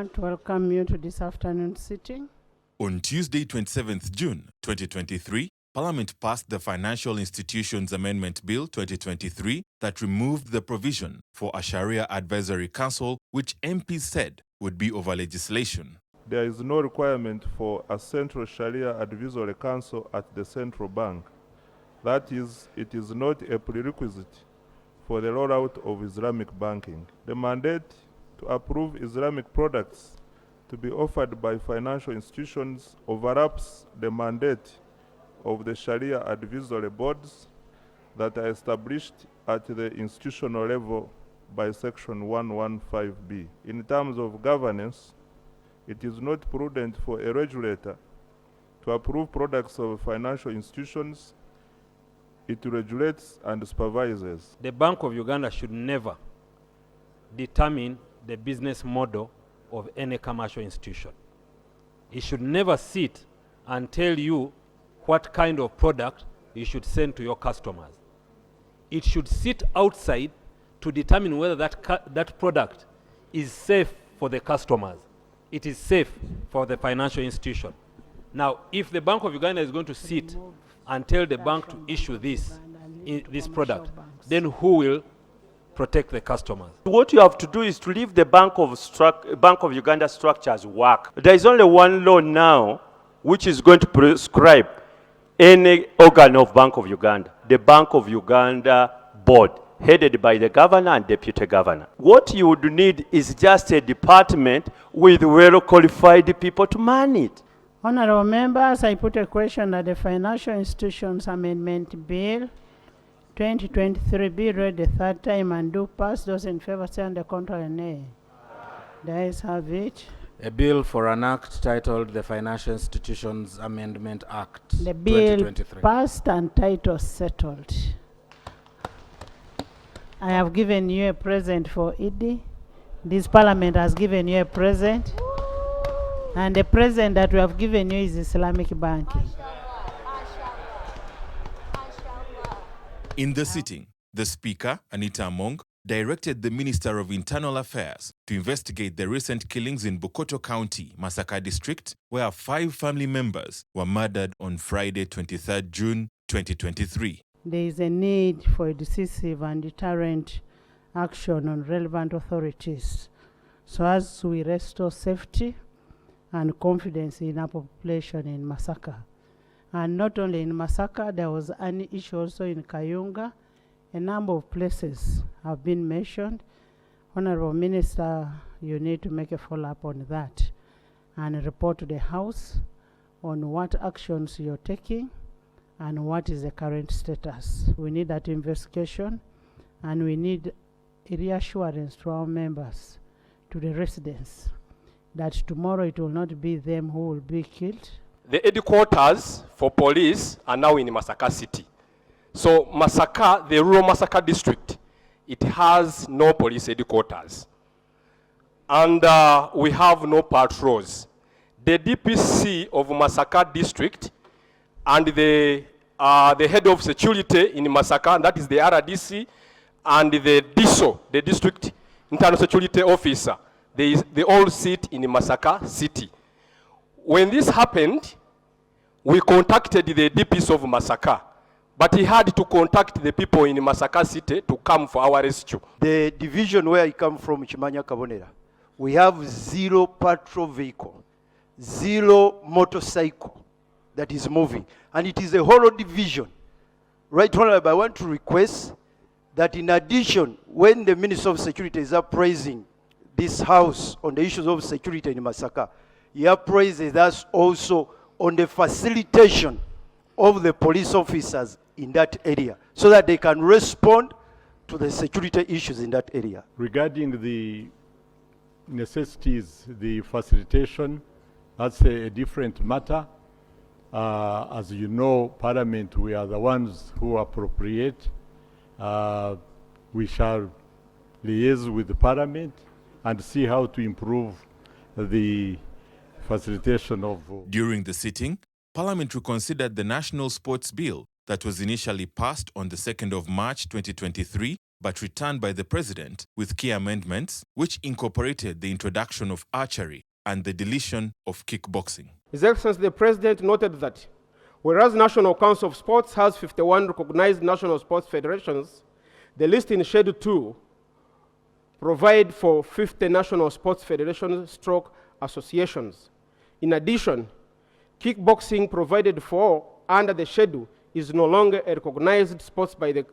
want to welcome you to this afternoon sitting. On Tuesday, 27th June 2023, Parliament passed the Financial Institutions Amendment Bill 2023 that removed the provision for a Shariah Advisory Council, which MPs said would be over legislation. There is no requirement for a central Shariah Advisory Council at the central bank. That is, it is not a prerequisite for the rollout of Islamic banking. The mandate to approve Islamic products to be offered by financial institutions overlaps the mandate of the Sharia advisory boards that are established at the institutional level by Section 115B. In terms of governance, it is not prudent for a regulator to approve products of financial institutions. It regulates and supervises. The Bank of Uganda should never determine the business model of any commercial institution. It should never sit and tell you what kind of product you should send to your customers. It should sit outside to determine whether that product is safe for the customers. It is safe for the financial institution. Now, if the Bank of Uganda is going to sit and tell the bank to issue this product, then who will protect the customers? What you have to do is to leave the Bank of Uganda structures work. There is only one law now which is going to prescribe any organ of Bank of Uganda, the Bank of Uganda board, headed by the governor and deputy governor. What you would need is just a department with well-qualified people to man it. Honorable members, I put a question that the Financial Institutions Amendment Bill 2023 be read the third time and do pass. Those in favor say on the contrary, nay. The ayes have it. A bill for an act titled the Financial Institutions Amendment Act The bill 2023. passed and title settled. I have given you a present for Idi. This parliament has given you a present. And the present that we have given you is Islamic banking. In the sitting, the Speaker, Anita Among, directed the Minister of Internal Affairs to investigate the recent killings in Bukoto County, Masaka District, where 5 family members were murdered on Friday, 23rd June 2023. There is a need for a decisive and deterrent action on relevant authorities so as we restore safety and confidence in our population in Masaka. And not only in Masaka, there was an issue also in Kayunga. A number of places have been mentioned. Honorable Minister, you need to make a follow-up on that and report to the House on what actions you're taking and what is the current status. We need that investigation, and we need a reassurance to our members, to the residents, that tomorrow it will not be them who will be killed. The headquarters for police are now in Masaka City. So Masaka, the rural Masaka District, it has no police headquarters. And we have no patrols. The DPC of Masaka District and the head of security in Masaka, that is the RDC, and the DISO, the District Internal Security Officer, they all sit in Masaka City. When this happened, we contacted the DPC of Masaka, but he had to contact the people in Masaka City to come for our rescue. The division where I come from, Chimanya Kabonera, we have 0 patrol vehicle, 0 motorcycle that is moving. And it is a whole division. Right, Honorable, I want to request that in addition, when the Minister of Security is appraising this house on the issues of security in Masaka, he appraises us also on the facilitation of the police officers in that area so that they can respond to the security issues in that area. Regarding the necessities, the facilitation, that's a different matter. As you know, Parliament, we are the ones who appropriate. We shall liaise with the Parliament and see how to improve the facilitation of... During the sitting, Parliament reconsidered the National Sports Bill that was initially passed on the 2nd of March 2023 but returned by the President with key amendments which incorporated the introduction of archery and the deletion of kickboxing. His Excellency the President noted that whereas National Council of Sports has 51 recognized national sports federations, the list in Schedule 2 provide for 50 national sports federations / associations. In addition, kickboxing provided for under the schedule is no longer a recognized sport by the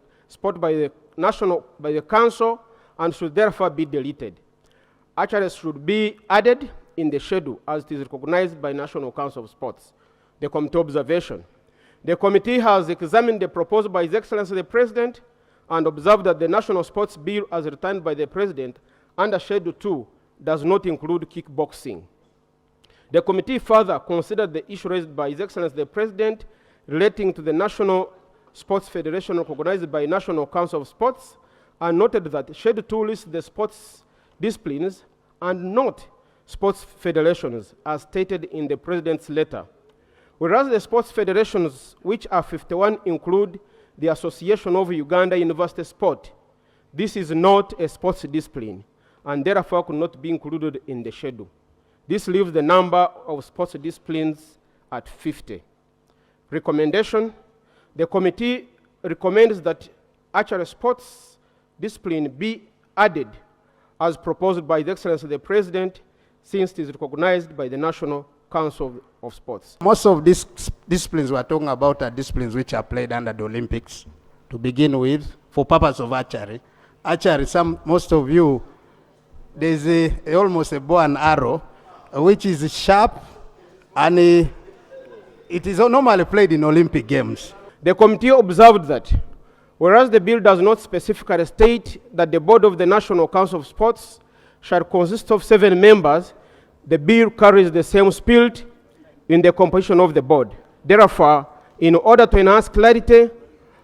council and should therefore be deleted. Archery should be added in the schedule as it is recognized by National Council of Sports. The committee observation. The committee has examined the proposal by His Excellency the President and observed that the National Sports Bill as returned by the President under Schedule 2 does not include kickboxing. The committee further considered the issue raised by His Excellency the President relating to the National Sports Federation recognized by National Council of Sports and noted that Schedule 2 lists the sports disciplines and not sports federations as stated in the President's letter. Whereas the sports federations, which are 51, include the Association of Uganda University Sport, this is not a sports discipline and therefore could not be included in the schedule. This leaves the number of sports disciplines at 50. Recommendation: the committee recommends that archery sports discipline be added as proposed by His Excellency the President, since it is recognized by the National Council of Sports. Most of these disciplines we're talking about are disciplines which are played under the Olympics to begin with for purpose of archery. Archery, most of you, there's almost a bow and arrow which is sharp and it is normally played in Olympic Games. The committee observed that whereas the bill does not specifically state that the board of the National Council of Sports shall consist of 7 members, the bill carries the same spirit in the composition of the board. Therefore, in order to enhance clarity,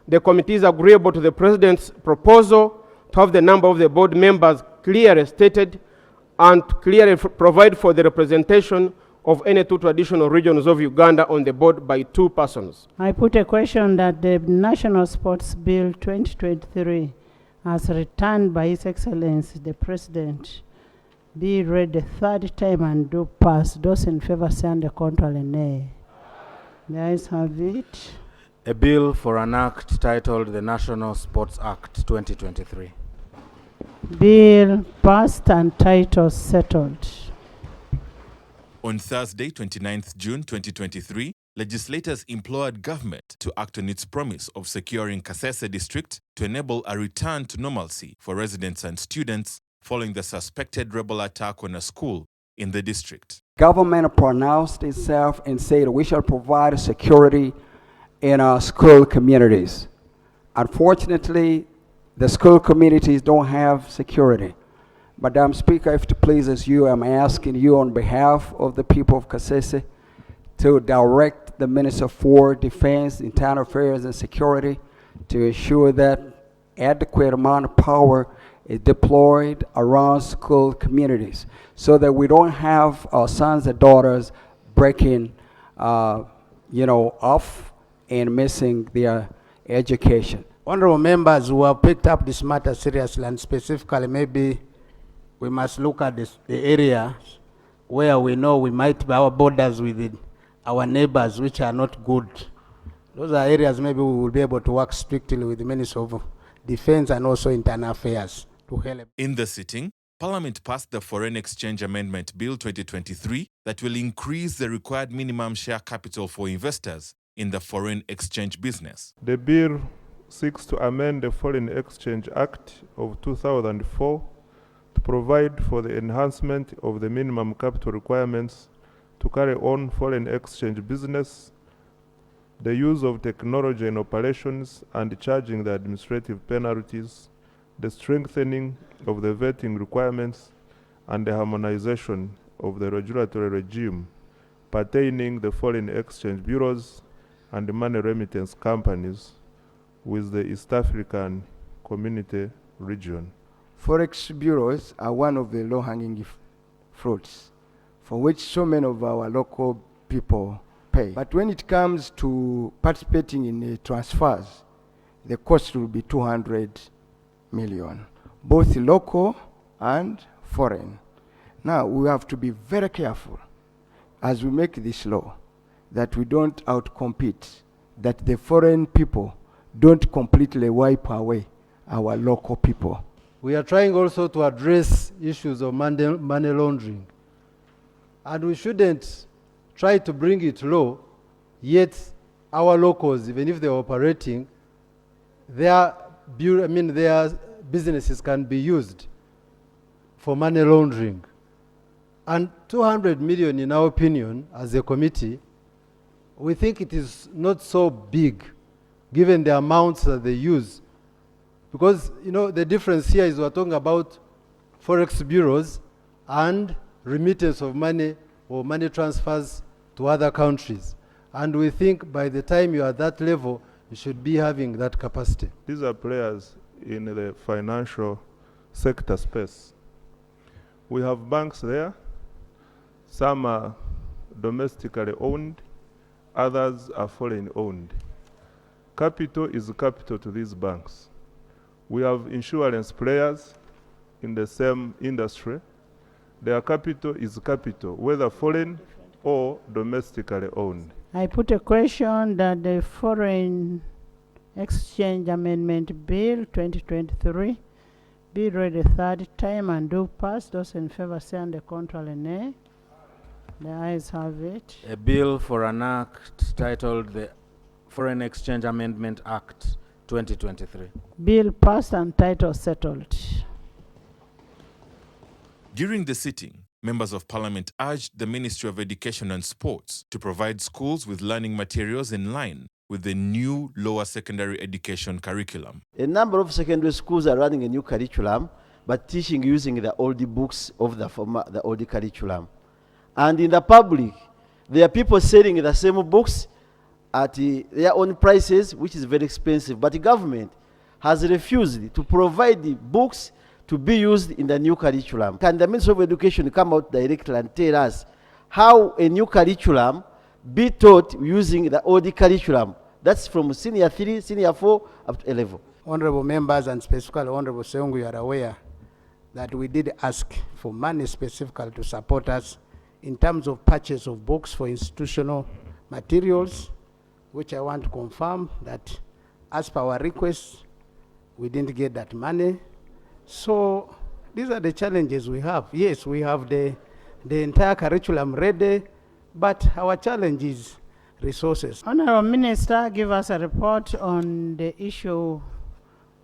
the committee is agreeable to the President's proposal to have the number of the board members clearly stated and clearly provide for the representation of any 2 traditional regions of Uganda on the board by 2 persons. I put a question that the National Sports Bill 2023, as returned by His Excellency the President, be read the 3rd time and do pass. Those in favor say on the contrary, nay. The ayes have it. A bill for an act titled the National Sports Act 2023. Bill passed and title settled. On Thursday, 29th June 2023, legislators implored government to act on its promise of securing Kasese District to enable a return to normalcy for residents and students following the suspected rebel attack on a school in the district. Government pronounced itself and said we shall provide security in our school communities. Unfortunately, the school communities don't have security. Madam Speaker, if it pleases you, I'm asking you on behalf of the people of Kasese to direct the Minister for Defense, Internal Affairs and Security to ensure that adequate amount of power is deployed around school communities so that we don't have our sons and daughters breaking, off and missing their education. Honorable members who have picked up this matter seriously, and specifically maybe we must look at the areas where we know we might be our borders with our neighbors which are not good. Those are areas maybe we will be able to work strictly with the Minister of Defense and also Internal Affairs to help. In the sitting, Parliament passed the Foreign Exchange Amendment Bill 2023 that will increase the required minimum share capital for investors in the foreign exchange business. The bill seeks to amend the Foreign Exchange Act of 2004 to provide for the enhancement of the minimum capital requirements to carry on foreign exchange business, the use of technology in operations and charging the administrative penalties, the strengthening of the vetting requirements, and the harmonization of the regulatory regime pertaining the foreign exchange bureaus and the money remittance companies with the East African Community region. Forex bureaus are one of the low-hanging fruits for which so many of our local people pay. But when it comes to participating in transfers, the cost will be $200 million, both local and foreign. Now, we have to be very careful as we make this law that we don't outcompete, that the foreign people don't completely wipe away our local people. We are trying also to address issues of money laundering. And we shouldn't try to bring it low, yet our locals, even if they're operating, their businesses can be used for money laundering. And 200 million, in our opinion, as a committee, we think it is not so big, given the amounts that they use. Because, you know, the difference here is we're talking about forex bureaus and remittance of money or money transfers to other countries. And we think by the time you are at that level, you should be having that capacity. These are players in the financial sector space. We have banks there. Some are domestically owned, others are foreign owned. Capital is capital to these banks. We have insurance players in the same industry. Their capital is capital, whether foreign or domestically owned. I put a question that the Foreign Exchange Amendment Bill 2023 be read a third time and do pass. Those in favor say and the contrary nay. The ayes have it. A bill for an act titled the Foreign Exchange Amendment Act 2023. Bill passed and title settled. During the sitting, members of Parliament urged the Ministry of Education and Sports to provide schools with learning materials in line with the new lower secondary education curriculum. A number of secondary schools are running a new curriculum, but teaching using the old books of the old curriculum. And in the public, there are people selling the same books at their own prices, which is very expensive. But the government has refused to provide the books to be used in the new curriculum. Can the Ministry of Education come out directly and tell us how a new curriculum be taught using the old curriculum? That's from senior 3, senior 4, up to 11. Honorable members and specifically Honorable Seung, you are aware that we did ask for money specifically to support us in terms of purchase of books for institutional materials, which I want to confirm that as per our request, we didn't get that money. So these are the challenges we have. Yes, we have the entire curriculum ready, but our challenge is resources. Honorable Minister, give us a report on the issue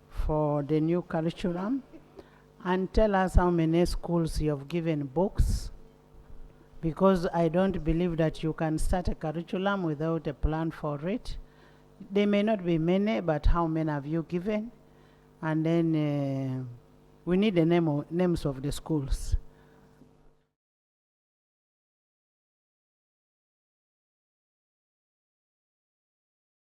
for the new curriculum and tell us how many schools you have given books, because I don't believe that you can start a curriculum without a plan for it. There may not be many, but how many have you given? And then we need the names of the schools.